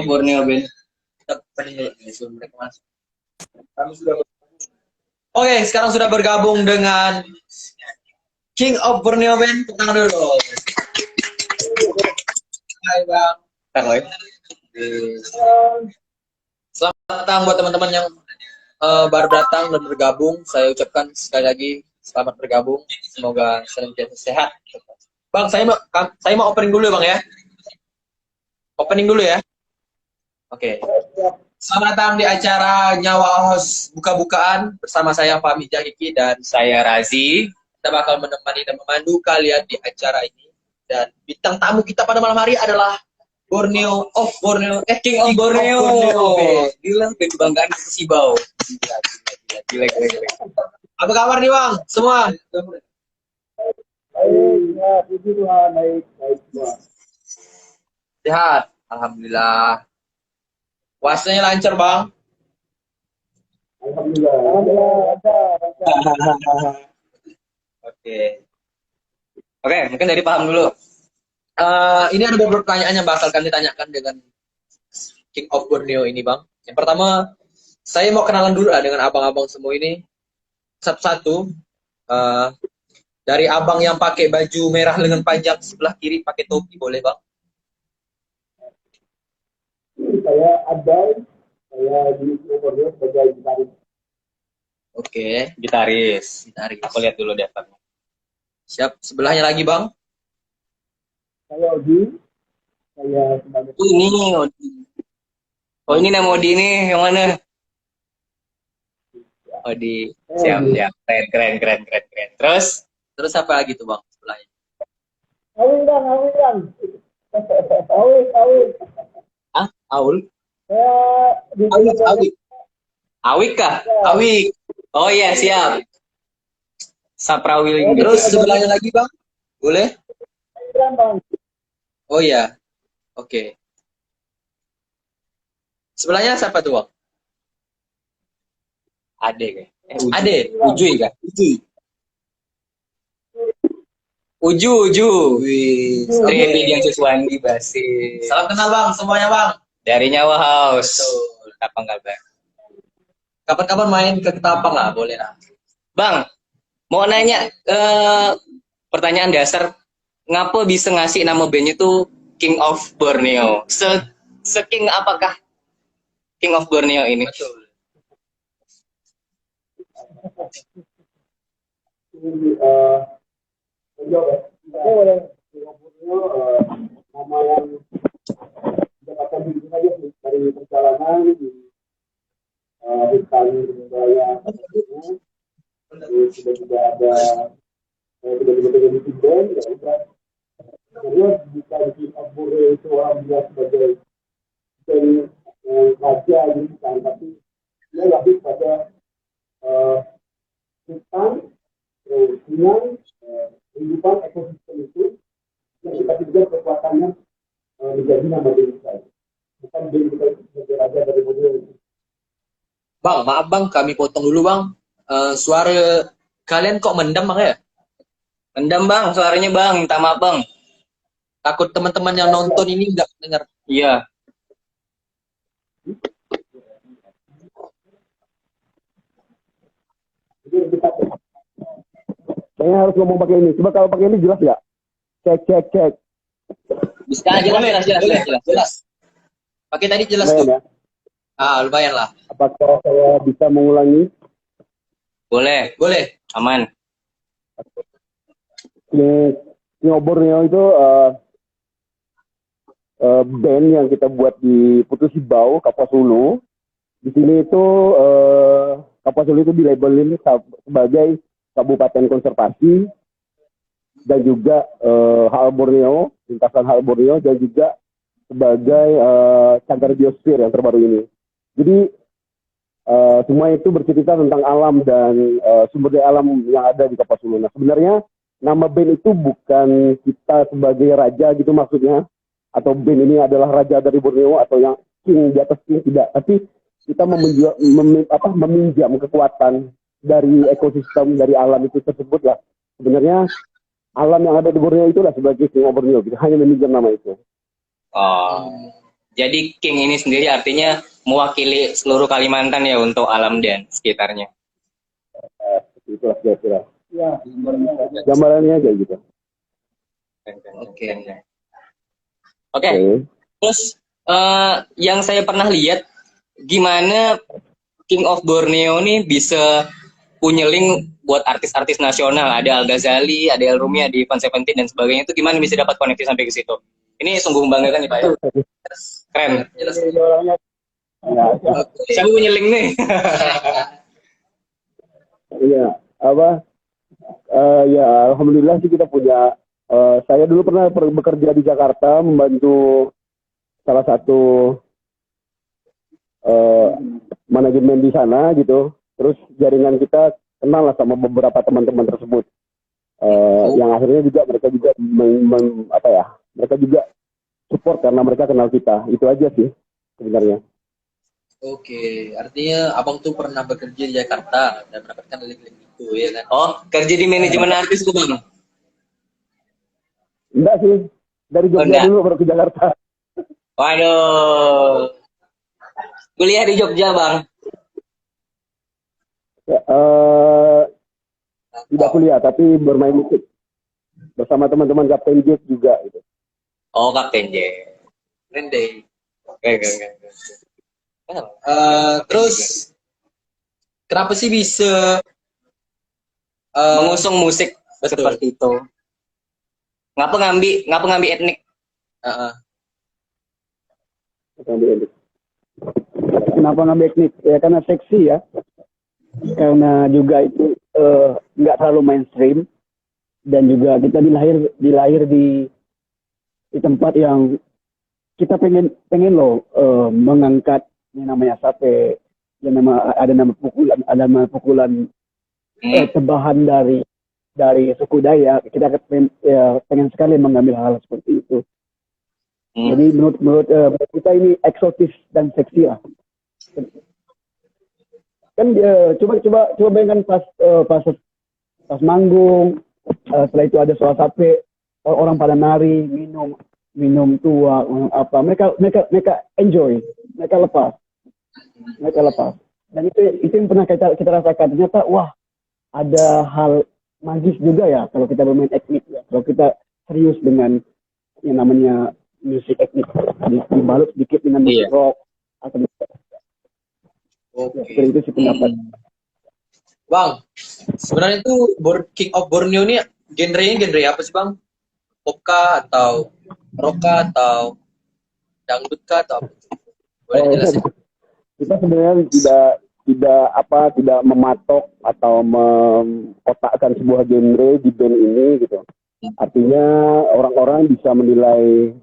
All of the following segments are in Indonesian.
of Borneo Ben. Kita opening dulu sebelum mereka masuk. Oke, sekarang sudah bergabung dengan King of Borneo Ben. Tenang dulu. Hai Bang. Selamat datang buat teman-teman yang baru datang dan bergabung. Saya ucapkan sekali lagi selamat bergabung. Semoga senantiasa sehat. Bang, saya mau opening dulu ya Bang ya. Opening dulu ya. Oke. Selamat datang di acara Nyawa Host buka-bukaan bersama saya Fahmi Jahiki dan saya Razi. Kita bakal menemani dan memandu kalian di acara ini. Dan bintang tamu kita pada malam hari adalah King of Borneo. Gila, kebanggaan Sibau. Gila. Apa kabar nih Bang? Semua? Baik. Sehat, alhamdulillah. Puasanya lancar Bang? Alhamdulillah. Oke, mungkin dari paham dulu. Ini ada beberapa pertanyaan yang bakal kami tanyakan dengan King of Borneo ini Bang. Yang pertama, saya mau kenalan dulu lah dengan abang-abang semua ini. Satu-satu. Dari abang yang pakai baju merah lengan panjang sebelah kiri pakai topi, boleh Bang? Saya Adai, saya di Borneo sebagai gitaris. Oke, Gitaris. Aku lihat dulu daftarnya. siap. Sebelahnya lagi Bang? Saya Odi, saya sebagai Ini Odi. Oh ini nama Odi nih, yang mana? Odi. Siap. Keren. Terus apa lagi tuh Bang sebelahnya? Awin. Awin. Ah, Aul? Saya di Awik kah? Awik. Oh iya, siap. Saprawil. Terus sebelahnya lagi Bang? Boleh? Bang. Oh iya. Oke. Sebelahnya siapa tuh Bang? Ade kah? Ade. Ujuy kah? Uju. Wih. Trebi yang Suswandi Basis. Salam kenal Bang, semuanya Bang. Dari Nyawa House. Betul. Kapan kabar? Kapan-kapan main ke Ketapang lah, boleh lah. Bang, mau nanya pertanyaan dasar, ngapa bisa ngasih nama bandnya tuh King of Borneo? King apakah King of Borneo ini? Betul. Nama yang dapatkan diri saja dari perjalanan di hutan budaya. Terus sudah ada di Tinden, ya udah. Karena bisa di Borneo itu orang dia sebagai raja gitu kan, tapi dia lebih pada hutan, sungai, kehidupan ekosistem itu yang kita juga kekuatannya menjadi nama desa. Bukan desa itu sebagai raja dari Borneo. Bang, maaf Bang, kami potong dulu Bang. Suara kalian kok mendam Bang ya? Mendam Bang, suaranya Bang, minta maaf Bang. Takut teman-teman yang nonton ini nggak dengar. Iya. Saya harus ngomong pakai ini. Coba kalau pakai ini jelas nggak? Cek. Bisa jelas. Pakai tadi jelas Lumayan, tuh. ya? Lumayan lah. Apakah saya bisa mengulangi? Boleh. Aman. King of Borneo itu band yang kita buat di Putus Sibau, Kapuas Hulu. Di sini itu Kapuas Hulu itu dilabelin sebagai Kabupaten Konservasi dan juga Hal Borneo, lintasan Hal Borneo, dan juga sebagai cagar biosfer yang terbaru ini. Jadi semua itu bercerita tentang alam dan sumber daya alam yang ada di Kapuas Hulu. Nah, sebenarnya nama band itu bukan kita sebagai raja gitu maksudnya, atau band ini adalah raja dari Borneo atau yang king di atas king, tidak. Tapi kita meminjam kekuatan dari ekosistem, dari alam itu tersebut lah. Sebenarnya alam yang ada di Borneo itulah sebagai King of Borneo. Kita hanya meminjam nama itu. Oh. Jadi King ini sendiri artinya mewakili seluruh Kalimantan ya untuk alam dan sekitarnya. Itulah kira-kira. Ya, gambarannya aja gitu. Oke. Oke. Terus yang saya pernah lihat gimana King of Borneo nih bisa punya link buat artis-artis nasional. Ada Al Ghazali, ada El Rumi, ada Ivan Seventeen dan sebagainya. Itu gimana bisa dapat koneksi sampai ke situ? Ini sungguh membanggakan nih Pak ya. Keren. Jelas. Ya, Siapa punya link nih? iya. Apa? Ya, alhamdulillah sih kita punya. Saya dulu pernah bekerja di Jakarta membantu salah satu manajemen di sana gitu. Terus jaringan kita kenal lah sama beberapa teman-teman tersebut. Yang akhirnya juga mereka juga mereka juga support karena mereka kenal kita. Itu aja sih sebenarnya. Oke, artinya abang tuh pernah bekerja di Jakarta dan mendapatkan link-link itu ya kan? Oh, kerja di manajemen artis tuh Bang? Enggak sih, dari Jogja enggak. dulu baru ke Jakarta. Waduh. Kuliah di Jogja Bang? Ya, tidak kuliah tapi bermain musik bersama teman-teman Kapten Jack juga gitu. Oh, Kapten J. Keren deh. Oke. Terus kenapa sih bisa Mengusung musik betul. seperti itu? Ngapa ngambil etnik? Kenapa ngambil etnik? Ya karena seksi ya. Karena juga itu nggak terlalu mainstream dan juga kita dilahir di tempat yang kita pengen loh mengangkat yang namanya sape, yang ada nama pukulan tebahan dari suku Dayak. Kita pengen sekali mengambil hal seperti itu. Jadi menurut kita ini eksotis dan seksi lah. Kan coba bayangkan pas manggung, setelah itu ada soal sape, orang pada nari, minum tua, apa, mereka enjoy, mereka lepas. Dan itu yang pernah kita rasakan. Ternyata wah, ada hal magis juga ya kalau kita bermain etnik ya. Kalau kita serius dengan yang namanya musik etnik, dibalut sedikit dengan musik rock atau Oke. itu sih pendapat. Bang, sebenarnya itu King of Borneo ini genre apa sih Bang? Pop kah atau rock kah atau dangdut kah atau apa? Boleh dijelasin? Kita sebenarnya tidak mematok atau mengkotakkan sebuah genre di band ini gitu. Artinya orang-orang bisa menilai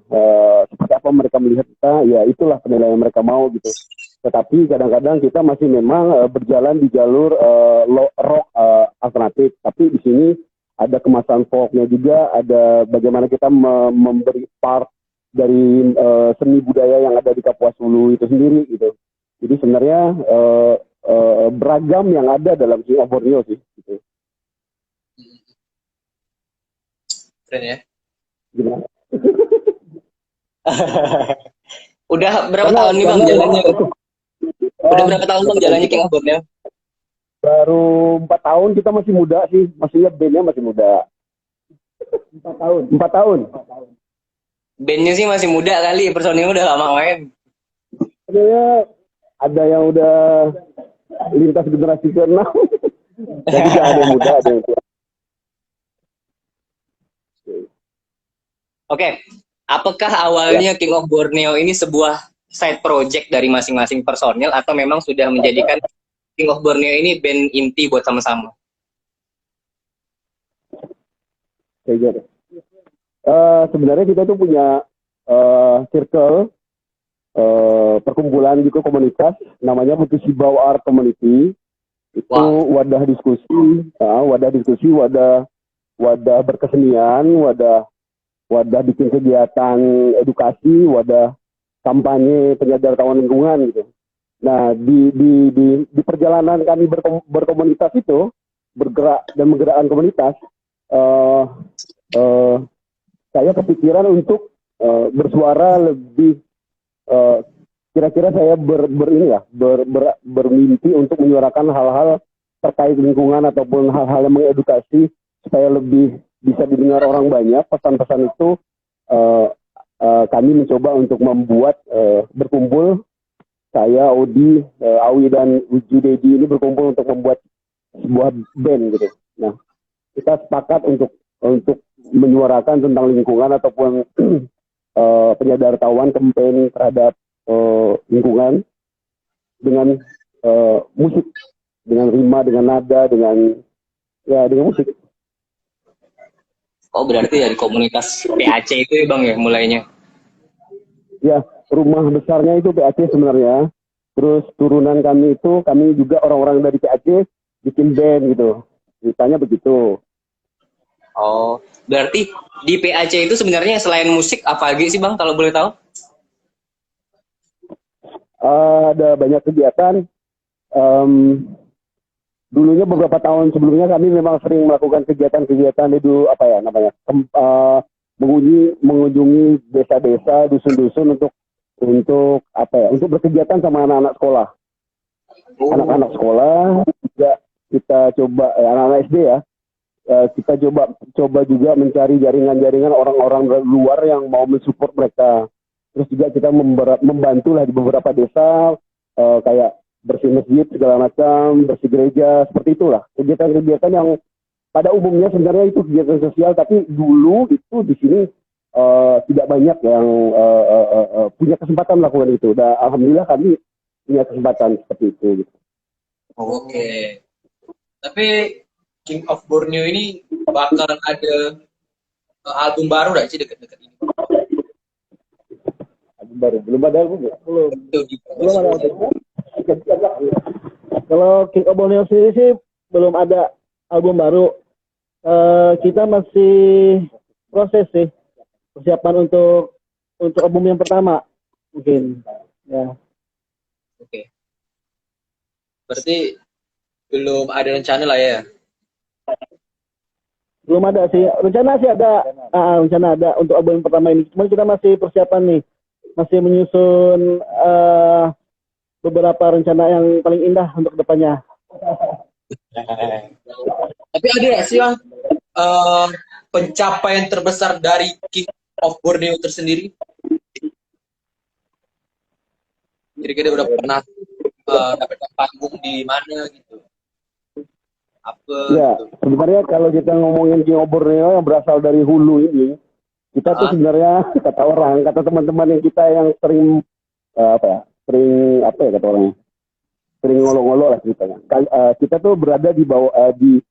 seperti apa mereka melihat kita, ya itulah penilaian mereka mau gitu. Tetapi kadang-kadang kita masih memang berjalan di jalur rock alternatif. Tapi di sini ada kemasan folknya juga, ada bagaimana kita memberi part dari seni budaya yang ada di Kapuas Hulu itu sendiri gitu. Jadi sebenarnya beragam yang ada dalam King of Borneo sih. Gitu. Keren ya. Gimana? Udah berapa tahun nih Bang jalannya? Udah berapa tahun Bang jalannya King of Borneo? Baru 4 tahun, kita masih muda sih. Maksudnya bandnya masih muda. 4 tahun. Bandnya sih masih muda kali, personilnya udah lama main. Sebenarnya ada yang udah lintas generasi ke-6. Dan juga ada yang muda, ada yang tua. Oke, apakah awalnya King of Borneo ini sebuah side project dari masing-masing personil atau memang sudah menjadikan King of Borneo ini band inti buat sama-sama? Sebenarnya kita tuh punya circle perkumpulan juga komunitas namanya Putusibau Art Community. Itu wadah diskusi, wadah berkesenian, wadah bikin kegiatan edukasi, wadah kampanye penyadaran lingkungan gitu. Nah, di perjalanan kami berkomunitas itu, bergerak dan menggerakkan komunitas, saya kepikiran untuk bersuara lebih kira-kira saya bermimpi untuk menyuarakan hal-hal terkait lingkungan ataupun hal-hal yang mengedukasi supaya lebih bisa didengar orang banyak. Pesan-pesan itu kami mencoba untuk membuat berkumpul, saya, Odi, Awi dan Uji Dedi ini berkumpul untuk membuat sebuah band gitu. Nah, kita sepakat untuk menyuarakan tentang lingkungan ataupun penyadartawan campaign terhadap lingkungan dengan musik, dengan rima, dengan nada, dengan musik. Oh, berarti dari komunitas PAC itu ya Bang ya mulainya? Ya, rumah besarnya itu PAC sebenarnya. Terus turunan kami juga orang-orang dari PAC bikin band gitu. Ceritanya begitu. Oh, berarti di PAC itu sebenarnya selain musik apa lagi sih Bang kalau boleh tahu? Ada banyak kegiatan. Dulunya beberapa tahun sebelumnya kami memang sering melakukan kegiatan-kegiatan itu mengunjungi desa-desa, dusun-dusun untuk berkegiatan sama anak-anak sekolah. Anak-anak sekolah juga kita coba anak-anak SD ya. Kita coba juga mencari jaringan-jaringan orang-orang luar yang mau mensupport mereka. Terus juga kita membantu lah di beberapa desa kayak bersih masjid segala macam, bersih gereja, seperti itulah. Kegiatan-kegiatan yang pada umumnya sebenarnya itu kegiatan sosial, tapi dulu itu di sini tidak banyak yang punya kesempatan melakukan itu. Dan alhamdulillah kami punya kesempatan seperti itu. Gitu. Oke. Tapi King of Borneo ini bakalan ada album baru nggak sih deket-deket ini? Album baru belum ada album ya? Belum ada album. Kalau King of Borneo sendiri sih belum ada album baru. Kita masih proses sih persiapan untuk album yang pertama mungkin. Ya. Oke. Berarti belum ada rencana lah ya? Belum ada sih. Rencana sih ada. Rencana ada untuk album yang pertama ini. Cuma kita masih persiapan nih. Masih menyusun beberapa rencana yang paling indah untuk depannya. Tapi ada nggak sih Bang pencapaian terbesar dari King of Borneo tersendiri? Kira-kira udah pernah dapat panggung di mana gitu? Apa? Ya, Gitu. sebenarnya kalau kita ngomongin King of Borneo yang berasal dari hulu ini, kita tuh sebenarnya kata teman-teman yang kita yang sering kata orangnya, sering ngolok-ngolok lah ceritanya. Kita tuh berada di bawah di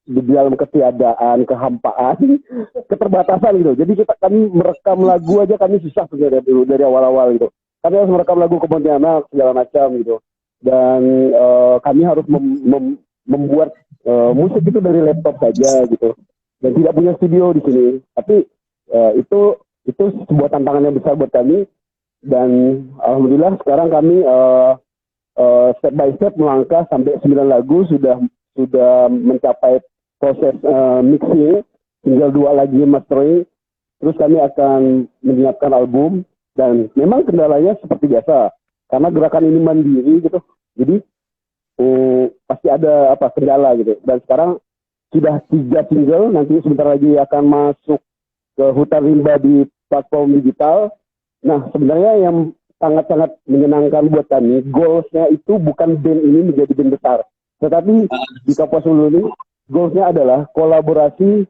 dalam ketiadaan, kehampaan, keterbatasan gitu. Jadi kami merekam lagu aja kami susah sebenarnya dulu dari awal-awal gitu. Kami harus merekam lagu ke Pontianak segala macam gitu. Dan kami harus membuat musik itu dari laptop saja gitu. Dan tidak punya studio di sini. Tapi itu sebuah tantangan yang besar buat kami. Dan alhamdulillah sekarang kami step by step melangkah sampai 9 lagu sudah mencapai proses mixing, tinggal 2 lagi mastering. Terus kami akan menyiapkan album dan memang kendalanya seperti biasa karena gerakan ini mandiri gitu. Jadi pasti ada kendala gitu. Dan sekarang sudah 3 single, nanti sebentar lagi akan masuk ke hutan rimba di platform digital. Nah, sebenarnya yang sangat-sangat menyenangkan buat kami, goalsnya itu bukan band ini menjadi band besar. Tetapi di Kapuas Hulu ini, goalsnya adalah kolaborasi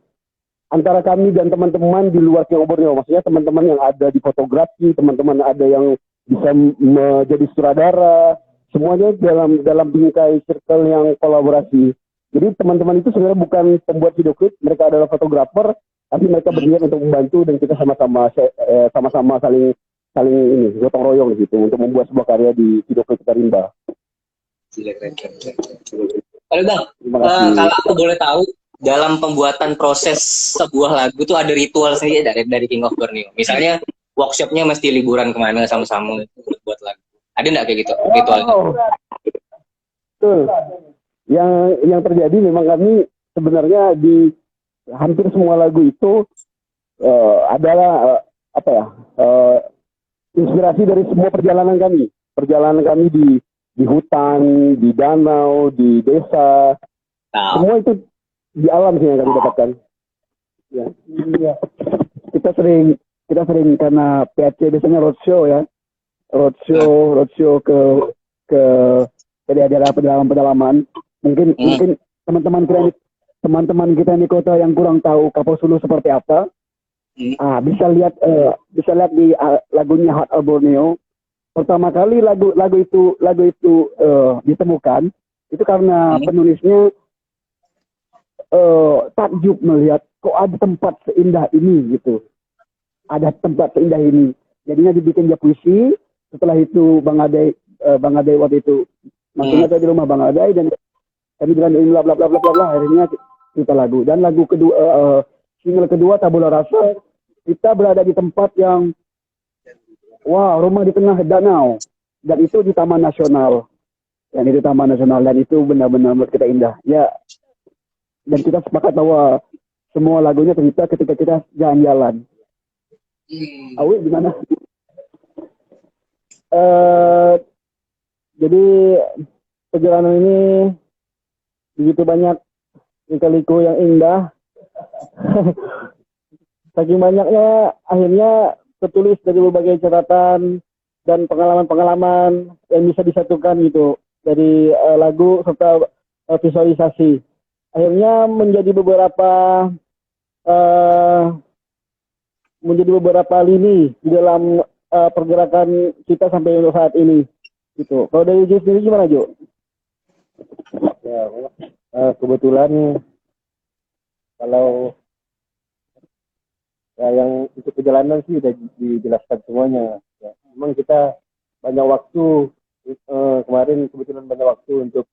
antara kami dan teman-teman di luar King of Borneo. Maksudnya teman-teman yang ada di fotografi, teman-teman ada yang bisa menjadi sutradara, semuanya dalam bingkai circle yang kolaborasi. Jadi teman-teman itu sebenarnya bukan pembuat video klip, mereka adalah fotografer, tapi mereka berniat untuk membantu dan kita sama-sama saling ini gotong royong gitu untuk membuat sebuah karya di video klip kita rimba. Halo Bang, kalau aku boleh tahu dalam pembuatan proses sebuah lagu tuh ada ritual sendiri dari King of Borneo. Misalnya workshopnya mesti liburan kemana sama-sama untuk buat lagu. Ada nggak kayak gitu ritualnya? Betul. Yang terjadi memang kami sebenarnya di hampir semua lagu itu adalah inspirasi dari semua perjalanan kami di hutan, di danau, di desa, Nah, semua itu di alam sih yang kami dapatkan. Ya. Iya. Kita sering karena PAC biasanya roadshow ya, roadshow ke daerah pedalaman. Mungkin teman-teman kita yang di kota yang kurang tahu Kapuas Hulu seperti apa, bisa lihat di lagunya Heart of Borneo. Pertama kali lagu itu ditemukan itu karena penulisnya takjub melihat kok ada tempat seindah ini gitu. Ada tempat seindah ini. Jadinya dibikin dia puisi. Setelah itu Bang Adai waktu itu maksudnya saya di rumah Bang Adai dan kami bilang ini bla bla bla bla bla. Akhirnya kita lagu dan lagu kedua single kedua Tabula Rasa kita berada di tempat yang rumah di tengah danau dan itu di Taman Nasional. Dan itu Taman Nasional dan itu benar-benar menurut kita indah. Ya, dan kita sepakat bahwa semua lagunya cerita ketika kita jalan-jalan. Awi gimana? Jadi perjalanan ini begitu banyak lika-liku yang indah. Saking banyaknya akhirnya tertulis dari berbagai catatan dan pengalaman-pengalaman yang bisa disatukan gitu dari lagu serta visualisasi. Akhirnya menjadi beberapa lini di dalam pergerakan kita sampai saat ini gitu. Kalau dari Jo sendiri gimana Jo? Ya, kebetulan kalau yang untuk perjalanan sih udah dijelaskan semuanya. Ya, memang kita banyak waktu kemarin kebetulan banyak waktu untuk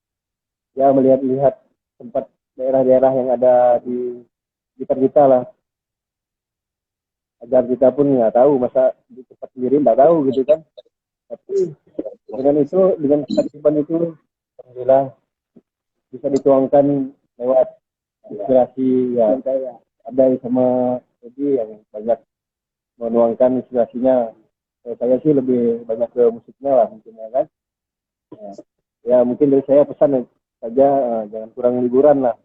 ya melihat tempat daerah-daerah yang ada di sekitar kita lah. Agar kita pun nggak tahu masa di tempat sendiri nggak tahu gitu kan. Tapi dengan ketertiban itu alhamdulillah bisa dituangkan lewat inspirasi ya ada sama jadi yang banyak menuangkan inspirasinya. Saya sih lebih banyak ke musiknya lah mungkin ya kan. Ya mungkin dari saya pesan saja jangan kurang liburan lah.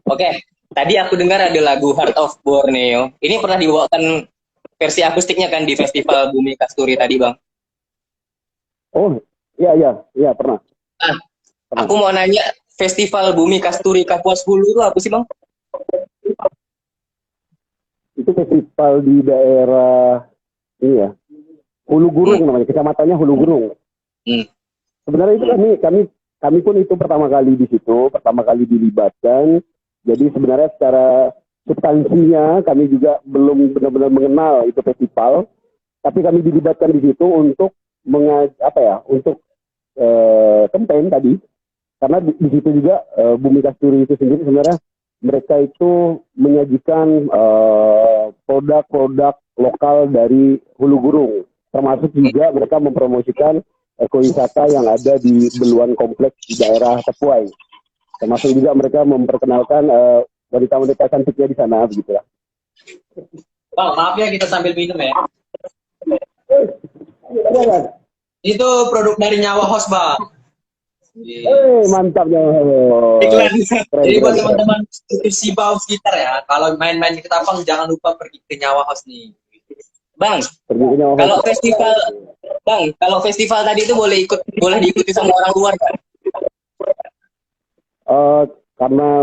Oke, tadi aku dengar ada lagu Heart of Borneo. Ini pernah dibawakan versi akustiknya kan di Festival Bumi Kasturi tadi, Bang? Oh, iya pernah. Aku mau nanya, Festival Bumi Kasturi Kapuas Hulu itu apa sih, Bang? Itu festival di daerah ini ya, Hulu Gurung namanya, kecamatannya Hulu Gurung. Sebenarnya itu kami pun itu pertama kali di situ, pertama kali dilibatkan. Jadi sebenarnya secara substansinya kami juga belum benar-benar mengenal itu festival, tapi kami dilibatkan di situ untuk untuk campaign tadi, karena di situ juga Bumi Kasturi itu sendiri sebenarnya mereka itu menyajikan produk-produk lokal dari Hulu Gurung, termasuk juga mereka mempromosikan ekowisata yang ada di beluan kompleks di daerah Tepuai. Termasuk juga mereka memperkenalkan wanita-wanita cantiknya di sana begitu lah. Bang, maaf ya kita sambil minum ya. Itu produk dari Nyawa Host, Bang. Mantap ya. Iklan. Jadi buat teman-teman Sibau sekitar ya, kalau main-main di Ketapang jangan lupa pergi ke Nyawa Host nih. Bang, kalau festival tadi itu boleh diikuti sama orang luar kan? Karena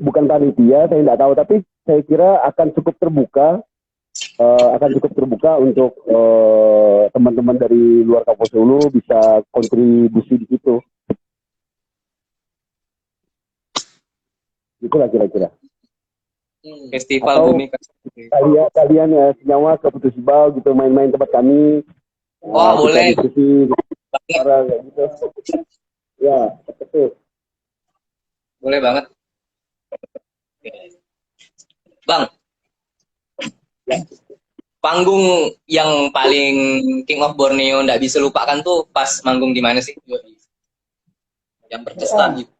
bukan panitia, saya tidak tahu, tapi saya kira akan cukup terbuka untuk teman-teman dari luar Kapuas Hulu bisa kontribusi di situ. Itulah kira-kira. Festival Bumi Kasturi. Kalian senyawa ke Putus Sibau gitu, main-main tempat kami. Wah, boleh. Diskusi kayak gitu. Ya, betul. Boleh banget. Bang, panggung yang paling King of Borneo nggak bisa lupakan tuh pas manggung di mana sih? Yang berkesan gitu.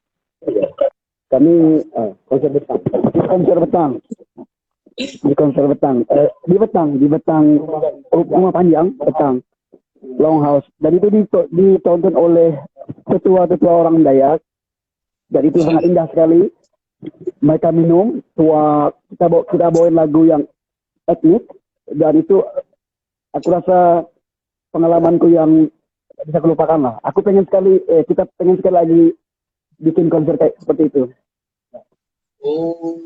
Kami konser betang. Konser betang. Di konser betang. Di betang rumah panjang betang. Longhouse. Dan itu ditonton oleh tetua-tetua orang Dayak. Dan itu sangat indah sekali. Mereka minum, kita bawain lagu yang etnik, dan itu aku rasa pengalamanku yang tidak bisa kelupakan lah. Kita pengen sekali lagi bikin konser kayak seperti itu. Oh.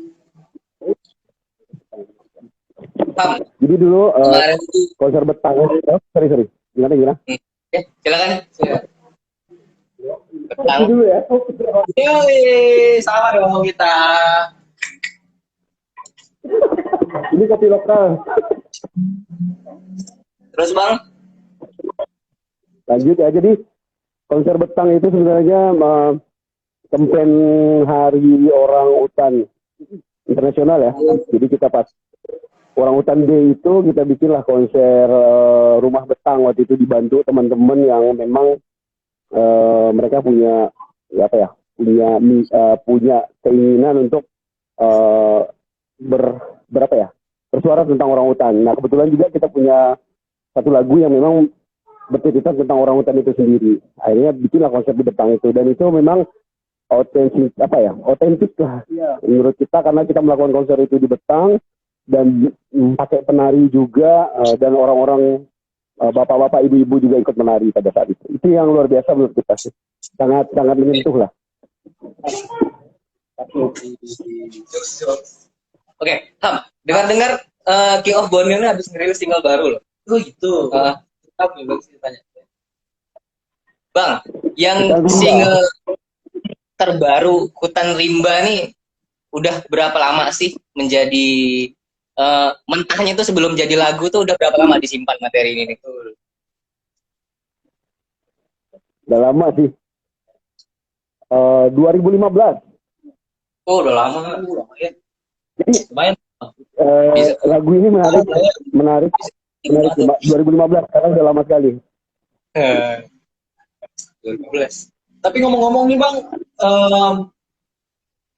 Ham, Jadi dulu kemarin itu konser betang. Sorry. Gimana? Silakan. Betang. Dulu ya. yoi, sama dong kita. Ini kopi lokal. Terus Bang, Lanjut ya. Jadi konser betang itu sebenarnya campaign Hari Orang Utan Internasional ya. Jadi kita pas Orang Utan Day itu kita bikinlah konser rumah betang. Waktu itu dibantu teman-teman yang memang mereka punya punya keinginan untuk bersuara tentang orang hutan. Nah kebetulan juga kita punya satu lagu yang memang bercerita tentang orang hutan itu sendiri. Akhirnya bikinlah konser di betang itu, dan itu memang otentik lah menurut kita, karena kita melakukan konser itu di betang dan pakai penari juga, dan orang-orang bapak-bapak, ibu-ibu juga ikut menari pada saat itu. Itu yang luar biasa menurut kita sih. Sangat menyentuh lah. oke, Ham, dengar-dengar King of Borneo ini habis ngerilis single baru loh. Oh gitu. Apa yang tanya? Bang, yang Hutan Rimba. single terbaru Hutan Rimba nih udah berapa lama sih menjadi mentahnya itu sebelum jadi lagu tuh udah berapa lama disimpan materi ini nih? Udah lama sih. 2015. Oh, udah lama. Ya. Lumayan. Lagu ini menarik 2015, karena udah lama sekali. 2015. Tapi ngomong-ngomong nih Bang,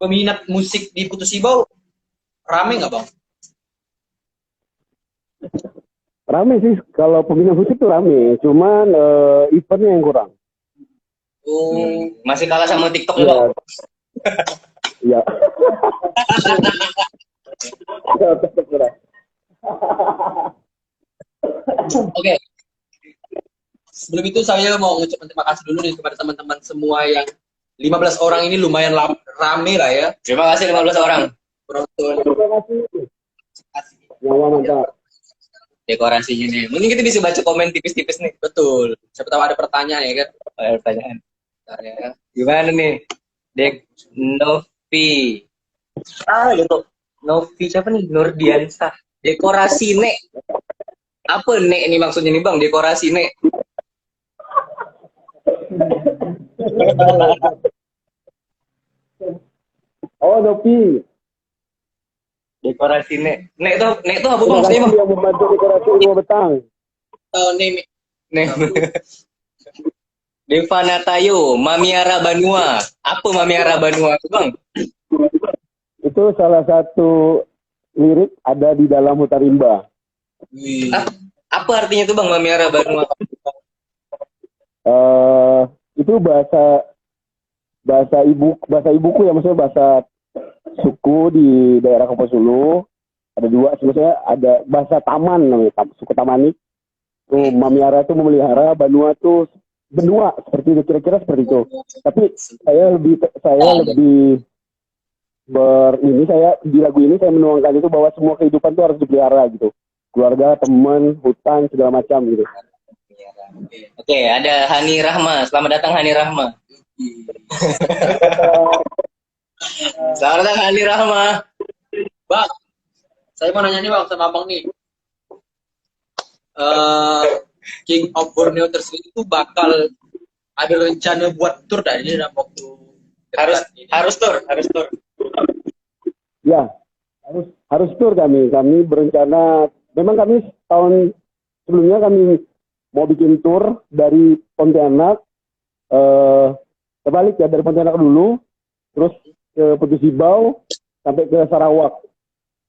peminat musik di Putus Ibau rame nggak Bang? Rame sih, kalau peminat musik tuh rame, cuman eventnya yang kurang. Oh, Masih kalah sama TikTok ya, Bang? Iya. Oke. Sebelum itu saya mau ngucapkan terima kasih dulu nih kepada teman-teman semua yang 15 orang ini lumayan rame lah ya. Terima kasih 15 orang. Penonton. Terima kasih. Yang mantap. Dekorasinya nih. Mungkin kita bisa baca komen tipis-tipis nih. Betul. Siapa tahu ada pertanyaan ya kan? Ada pertanyaan. Bentar ya. Gimana nih? Dek Novi. Gitu. Novi siapa nih? Nurdiansah. Dekorasi nek. Apa nek ini maksudnya nih Bang? Dekorasi nek. Oh, Nopi. Dekorasi nek. Nek tuh apa Bang Terima maksudnya kasih Bang? yang membantu dekorasi rumah betang. Nih, Nek. Devana Tayo, Mamiara Banua. Apa Mamiara Banua itu Bang? Itu salah satu lirik ada di dalam Hutan Rimba. wih. Apa artinya tuh Bang Mamiara Banua? Itu bahasa ibuku ya, maksudnya bahasa suku di daerah Kapuasulu. Ada dua, maksudnya ada bahasa taman namanya, suku Tamanik. Tuh Mamiara itu memelihara, Banua tuh benua, seperti itu, kira-kira seperti itu. Tapi saya lebih saya di lagu ini saya menuangkan itu bahwa semua kehidupan itu harus dipelihara gitu. Keluarga, teman, hutan, segala macam gitu. Oke, ada Hani Rahma. Selamat datang Hani Rahma. Selamat datang Hani Rahma. Bang, saya mau nanya nih Bang sama Abang nih. King of Borneo tersebut itu bakal ada rencana buat tour dari dalam waktu dekat ini. Harus tur. Ya, harus tur kami. Kami berencana, memang kami tahun sebelumnya kami mau bikin tur dari Pontianak, terbalik ya, dari Pontianak dulu, terus ke Putus Ibau, sampai ke Sarawak,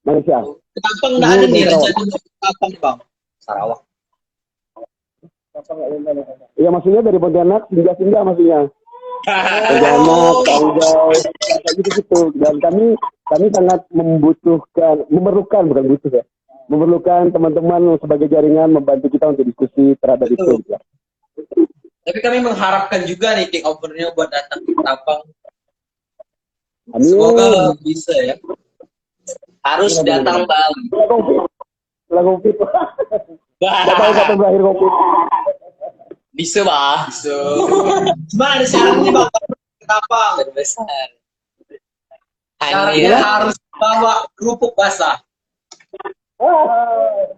Malaysia. Ke Tampang nggak ada nih rencana untuk ke Tampang nih bang. Sarawak. Iya maksudnya dari Pontianak singgah-singgah maksudnya. Pontianak, Tanggal, kayak gitu-gitu. Dan kami sangat memerlukan bukan butuh ya, memerlukan teman-teman sebagai jaringan membantu kita untuk diskusi terhadap itu. Gitu. Tapi kami mengharapkan juga nih King of Borneo buat datang ke Tampang. Amin. Semoga bisa ya. Harus datang bang. Setelah COVID. Gak tahu kapan berakhir COVID. Bisa bang. So, gimana ada syaratnya bang? Ke Tampang. Besar. Syaratnya Hanya harus bawa kerupuk basah.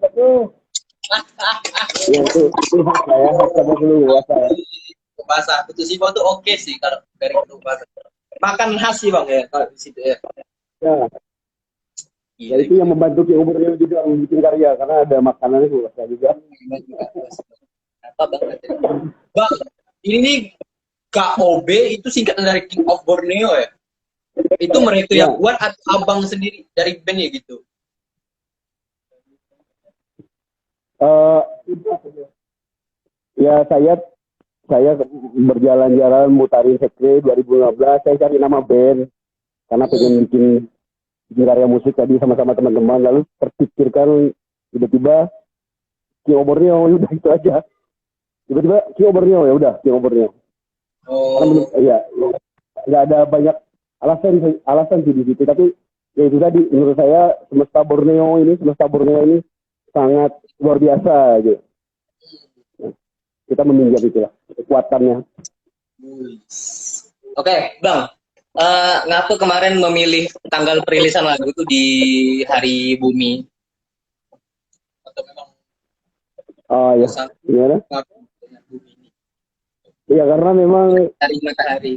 Betul. Ya itu hak saya, hak sama dulu ya saya. Kerupuk basah. Putus Ibau tuh oke sih kalau dari kerupuk basah. Makan khas sih bang ya kalau di situ ya. Ya itu yang membantu Ki Umurnya juga bikin karya karena ada makanannya juga. Apa banget ya. Bang, ini nih KOB itu singkatan dari King of Borneo ya? Itu mereka yang buat atau abang sendiri dari band ya gitu? Ya saya berjalan-jalan mutarin sekre 2015, saya cari nama band karena pengen bikin karya musik tadi sama-sama teman-teman, lalu terpikirkan tiba-tiba Ki Borneo, udah itu aja. Tiba-tiba Ki Borneo ya udah Ki Borneo. Oh. Iya, nggak ada banyak alasan sih di situ, tapi ya itu tadi menurut saya semesta Borneo ini sangat luar biasa gitu. Kita meminjam itulah kekuatannya. Oke, Bang. Ngapa kemarin memilih tanggal perilisan lagu itu di Hari Bumi? Atau memang Ya, gimana? Iya karena memang Hari Matahari.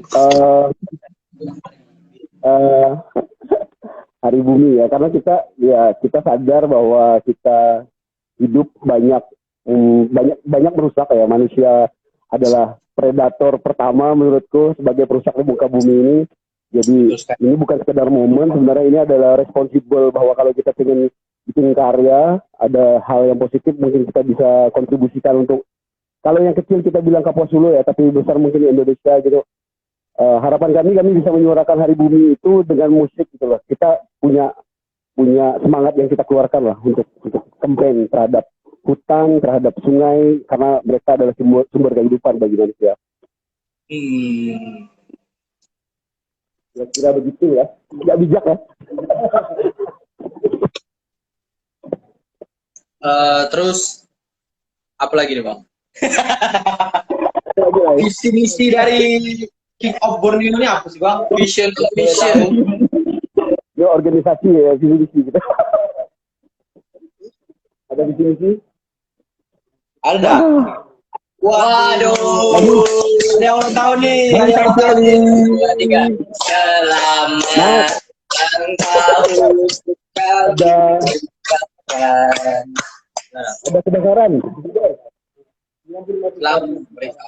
Hari Bumi ya, karena kita sadar bahwa kita hidup banyak merusak ya. Manusia adalah predator pertama menurutku sebagai perusak di muka bumi ini. Jadi ini bukan sekedar momen, sebenarnya ini adalah responsible bahwa kalau kita ingin bikin karya, ada hal yang positif mungkin kita bisa kontribusikan untuk, kalau yang kecil kita bilang Kapuas Hulu ya, tapi besar mungkin Indonesia gitu. Harapan kami bisa menyuarakan Hari Bumi itu dengan musik gitu loh. Kita punya semangat yang kita keluarkan lah untuk campaign terhadap hutan, terhadap sungai, karena mereka adalah sumber kehidupan bagi manusia. Kira-kira begitu ya. Tidak bijak ya. Terus apa lagi nih bang? Ya. Visi misi dari King of Borneo ini apa sih bang? Vision. Ya organisasi ya, visi gitu. Ada visi misi? Ada nggak? Waduh, ada yang ulang tahun nih. Selamat ulang tahun. Ada kebakaran. Selamat mereka.